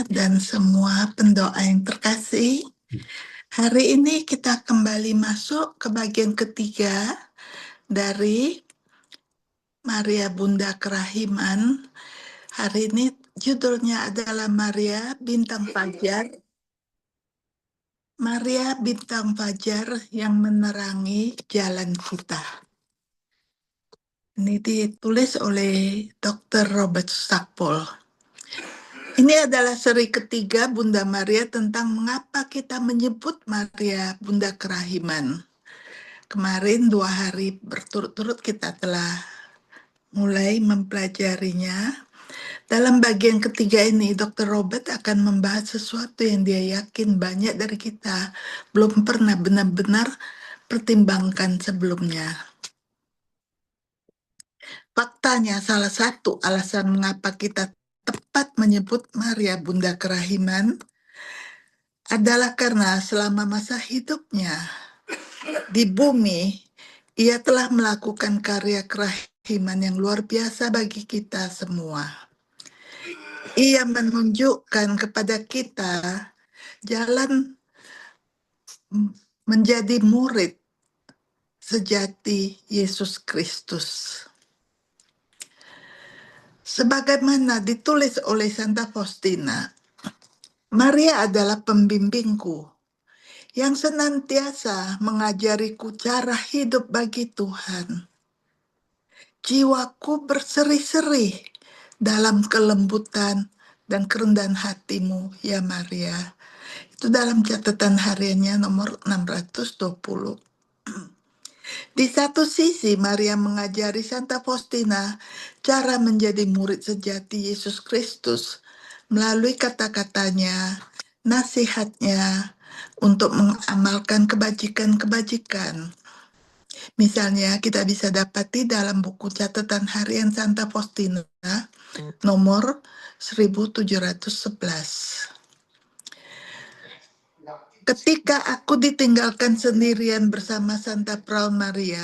dan semua pendoa yang terkasih. Hari ini kita kembali masuk ke bagian ketiga dari Maria Bunda Kerahiman. Hari ini judulnya adalah Maria Bintang Fajar. Maria Bintang Fajar yang menerangi jalan kita. Ini ditulis oleh Dr. Robert Stackpole. Ini adalah seri ketiga Bunda Maria tentang mengapa kita menyebut Maria Bunda Kerahiman. Kemarin 2 hari berturut-turut kita telah mulai mempelajarinya. Dalam bagian ketiga ini, Dr. Robert akan membahas sesuatu yang dia yakin banyak dari kita belum pernah benar-benar pertimbangkan sebelumnya. Faktanya, salah satu alasan mengapa kita tepat menyebut Maria Bunda Kerahiman adalah karena selama masa hidupnya di bumi, ia telah melakukan karya kerahiman yang luar biasa bagi kita semua. Ia menunjukkan kepada kita jalan menjadi murid sejati Yesus Kristus. Sebagaimana ditulis oleh Santa Faustina, Maria adalah pembimbingku yang senantiasa mengajariku cara hidup bagi Tuhan. Jiwaku berseri-seri dalam kelembutan dan kerendahan hatimu, ya Maria. Itu dalam catatan hariannya nomor 620. Di satu sisi, Maria mengajari Santa Faustina cara menjadi murid sejati Yesus Kristus melalui kata-katanya, nasihatnya, untuk mengamalkan kebajikan-kebajikan. Misalnya, kita bisa dapati dalam buku catatan harian Santa Faustina nomor 1711. Ketika aku ditinggalkan sendirian bersama Santa Praul Maria,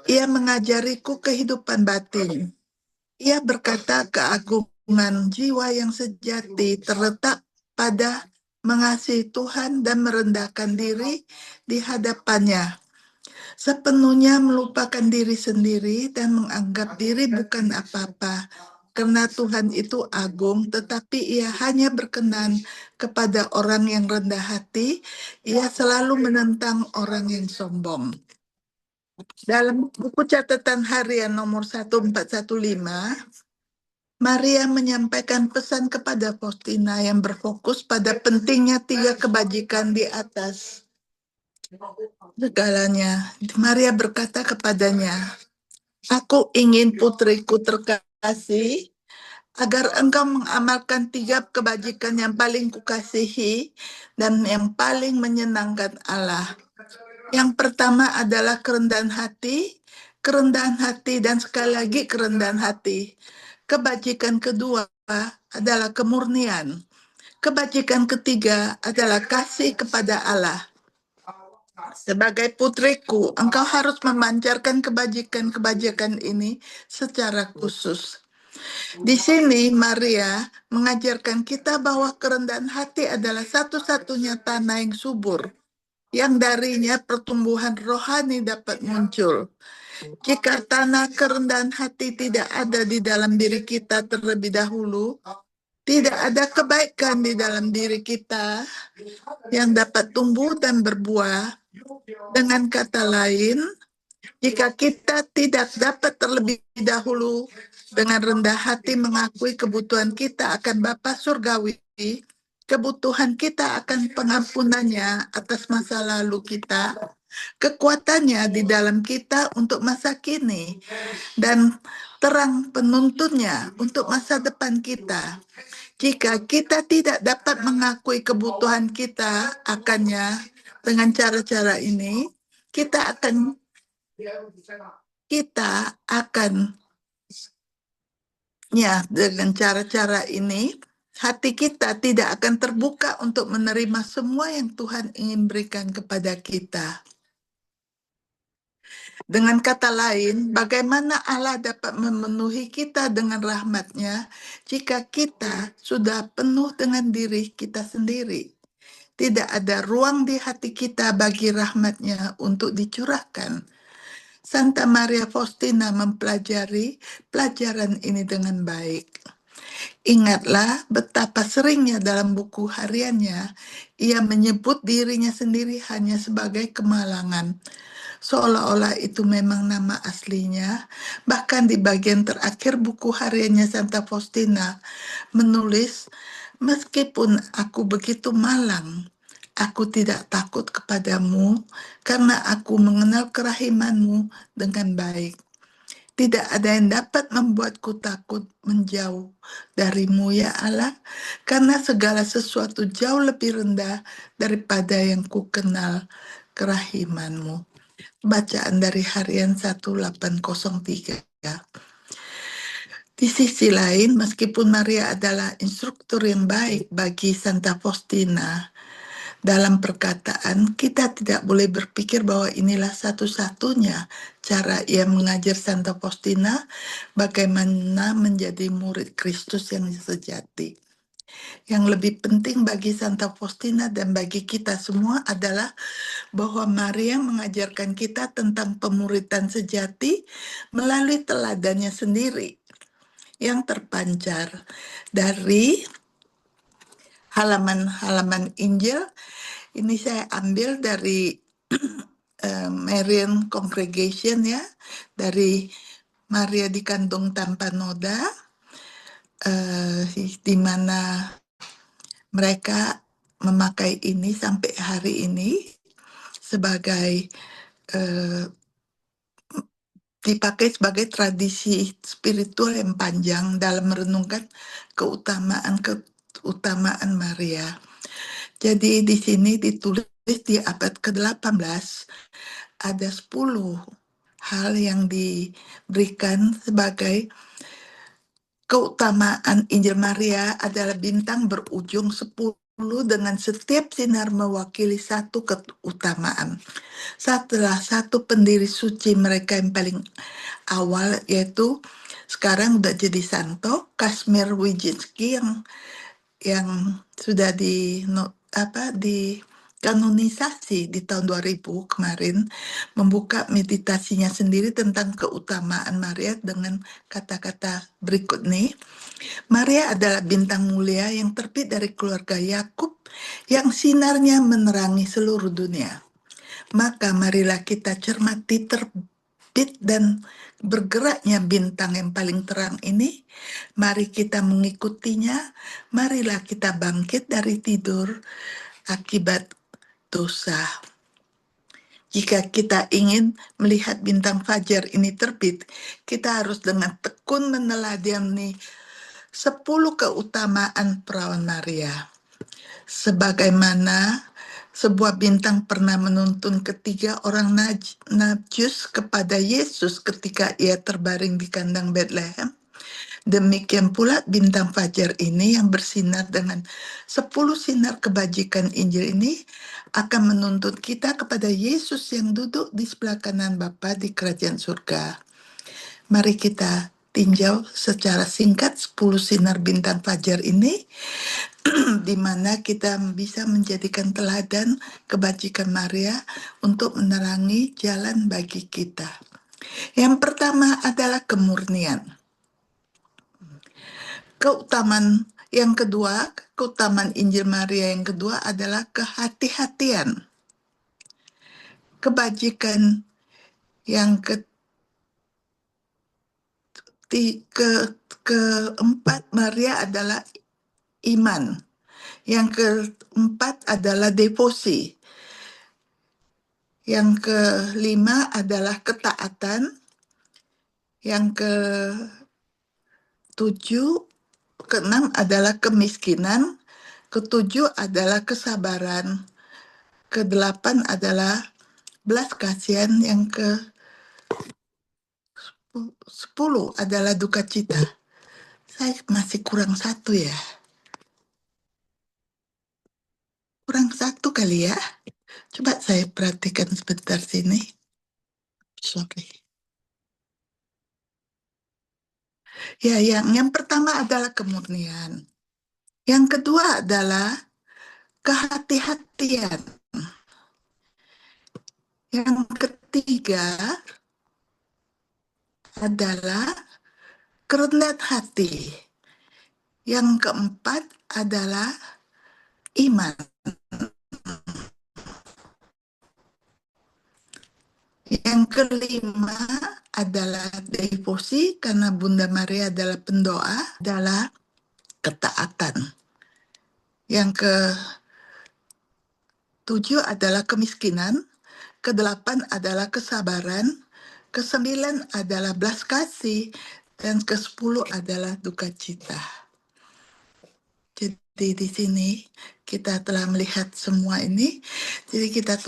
ia mengajariku kehidupan batin. Ia berkata keagungan jiwa yang sejati terletak pada mengasihi Tuhan dan merendahkan diri di hadapannya. Sepenuhnya melupakan diri sendiri dan menganggap diri bukan apa-apa. Karena Tuhan itu agung, tetapi ia hanya berkenan kepada orang yang rendah hati. Ia selalu menentang orang yang sombong. Dalam buku catatan harian nomor 1415, Maria menyampaikan pesan kepada Faustina yang berfokus pada pentingnya 3 kebajikan di atas segalanya. Maria berkata kepadanya, "Aku ingin putriku terkasih, agar engkau mengamalkan 3 kebajikan yang paling kukasihi dan yang paling menyenangkan Allah. Yang pertama adalah kerendahan hati dan sekali lagi kerendahan hati. Kebajikan kedua adalah kemurnian. Kebajikan ketiga adalah kasih kepada Allah. Sebagai putriku, engkau harus memancarkan kebajikan-kebajikan ini secara khusus." Di sini Maria mengajarkan kita bahwa kerendahan hati adalah satu-satunya tanah yang subur, yang darinya pertumbuhan rohani dapat muncul. Jika tanah kerendahan hati tidak ada di dalam diri kita terlebih dahulu, tidak ada kebaikan di dalam diri kita yang dapat tumbuh dan berbuah. Dengan kata lain, jika kita tidak dapat terlebih dahulu dengan rendah hati mengakui kebutuhan kita akan Bapa Surgawi, kebutuhan kita akan pengampunannya atas masa lalu kita, kekuatannya di dalam kita untuk masa kini, dan terang penuntunnya untuk masa depan kita. Jika kita tidak dapat mengakui kebutuhan kita akannya dengan cara-cara ini, kita akan dengan cara-cara ini, hati kita tidak akan terbuka untuk menerima semua yang Tuhan ingin berikan kepada kita. Dengan kata lain, bagaimana Allah dapat memenuhi kita dengan rahmat-Nya jika kita sudah penuh dengan diri kita sendiri? Tidak ada ruang di hati kita bagi rahmat-Nya untuk dicurahkan. Santa Maria Faustina mempelajari pelajaran ini dengan baik. Ingatlah betapa seringnya dalam buku hariannya ia menyebut dirinya sendiri hanya sebagai kemalangan, seolah-olah itu memang nama aslinya. Bahkan di bagian terakhir buku hariannya Santa Faustina menulis, meskipun aku begitu malang, aku tidak takut kepadamu karena aku mengenal kerahimanmu dengan baik. Tidak ada yang dapat membuatku takut menjauh darimu ya Allah, karena segala sesuatu jauh lebih rendah daripada yang ku kenal kerahimanmu. Bacaan dari harian 1803. Di sisi lain, meskipun Maria adalah instruktur yang baik bagi Santa Faustina, dalam perkataan kita tidak boleh berpikir bahwa inilah satu-satunya cara ia mengajar Santa Faustina bagaimana menjadi murid Kristus yang sejati. Yang lebih penting bagi Santa Faustina dan bagi kita semua adalah bahwa Maria mengajarkan kita tentang pemuridan sejati melalui teladannya sendiri yang terpancar dari halaman-halaman Injil. Ini saya ambil dari Marian Congregation ya, dari Maria dikandung tanpa noda, di mana mereka memakai ini sampai hari ini sebagai dipakai sebagai tradisi spiritual yang panjang dalam merenungkan keutamaan Maria. Jadi di sini ditulis di abad ke-18 ada 10 hal yang diberikan sebagai keutamaan Injil Maria adalah bintang berujung 10 dengan setiap sinar mewakili satu keutamaan. Setelah satu pendiri suci mereka yang paling awal, yaitu sekarang udah jadi santo, Kazimierz Wojtyłacki yang sudah dikanonisasi di tahun 2000 kemarin, membuka meditasinya sendiri tentang keutamaan Maria dengan kata-kata berikut nih. Maria adalah bintang mulia yang terbit dari keluarga Yakub yang sinarnya menerangi seluruh dunia. Maka marilah kita cermati terbit dan bergeraknya bintang yang paling terang ini. Mari kita mengikutinya. Marilah kita bangkit dari tidur akibat dosa. Jika kita ingin melihat bintang fajar ini terbit, kita harus dengan tekun meneladani 10 keutamaan perawan Maria. Sebagaimana sebuah bintang pernah menuntun ketiga orang najus kepada Yesus ketika ia terbaring di kandang Bethlehem, demikian pula bintang fajar ini yang bersinar dengan 10 sinar kebajikan Injil ini akan menuntun kita kepada Yesus yang duduk di sebelah kanan Bapa di kerajaan surga. Mari kita tinjau secara singkat 10 sinar bintang fajar ini, di mana kita bisa menjadikan teladan kebajikan Maria untuk menerangi jalan bagi kita. Yang pertama adalah kemurnian. Keutamaan yang kedua, keutamaan Injil Maria yang kedua adalah kehati-hatian. Kebajikan yang keempat Maria adalah iman. Yang keempat adalah devosi. Yang kelima adalah ketaatan. Yang keenam adalah kemiskinan. Ketujuh adalah kesabaran. Kedelapan adalah belas kasihan. Yang ke-10 adalah duka cita. Saya masih kurang satu ya. Kurang satu kali ya. Coba saya perhatikan sebentar sini. Sorry. Ya, yang pertama adalah kemurnian. Yang kedua adalah kehati-hatian. Yang ketiga adalah kerendahan hati. Yang keempat adalah iman. Yang kelima adalah devosi, karena Bunda Maria adalah pendoa, adalah ketaatan. Yang ketujuh adalah kemiskinan, kedelapan adalah kesabaran, kesembilan adalah belas kasih, dan kesepuluh adalah duka cita. Jadi di sini kita telah melihat semua ini. Jadi kita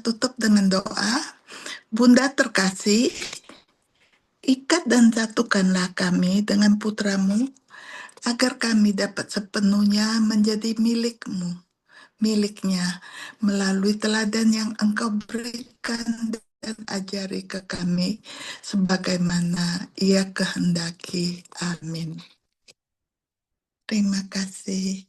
tutup dengan doa. Bunda terkasih, ikat dan satukanlah kami dengan putramu, agar kami dapat sepenuhnya menjadi miliknya, melalui teladan yang engkau berikan dan ajari ke kami, sebagaimana ia kehendaki. Amin. Terima kasih.